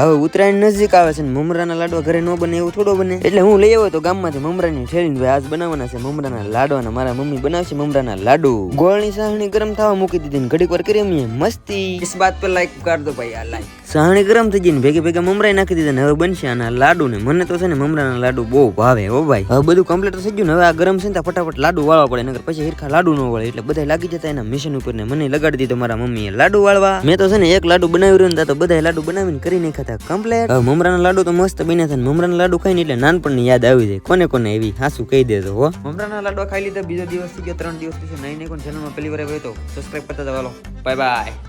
હવે ઉત્તરાયણ નજીક આવે છે ને મમરાના લાડવા ઘરે ન બને એવું થોડો બને, એટલે હું લઈ આવ્યો તો ગામમાંથી મમરાની ઠેલીને ભાઈ આજ બનાવવાના છે મમરાના લાડવાના. મારા મમ્મી બનાવશે મમરાના લાડુ. ગોળની સાહણી ગરમ થવા મૂકી દીધી ને ઘડીક વાર કરી અમે મસ્તી. इस बात पे लाइक कर दो भाई यार लाइक. સાહણી ગરમ થઈ ગઈ ને ભેગા ભેગા મમરાઈ નાખી દીધા ને હવે બનશે આના લાડુ ને. મને તો છે ને મમરાના લાડુ બહુ ભાવે હો ભાઈ. હવે બધું કમ્પ્લીટ થઈ ગયું ને હવે આ ગરમ છે ને ફટાફટ લાડુ વાળવા પડે, નકર પછી હિરખા લાડુ ન વળે. એટલે બધા લાગી જતા એના મિશન ઉપર ને મને લગાડી દીધો મારા મમ્મીએ લાડુ વાળવા. મેં તો છે ને એક લાડુ બનાવી રહ્યો તો બધા લાડુ બનાવીને કરી નાખ્યા હતા કમ્પ્લીટ. હવે મમરાના લાડુ તો મસ્ત બન્યા હતા. મમરાના લાડુ ખાઈને એટલે નાનપણની યાદ આવી જાય. કોને કોને એવી હાસુ કહી દેજો હો. મમરાના લાડુ ખાઈ લીધા, બીજો દિવસ થઈ ગયો, 3 દિવસ પછી. નહીં કોણ ચેનલમાં પહેલી વાર આવ્યો તો સબસ્ક્રાઇબ કરતા જવાલો. Bye bye.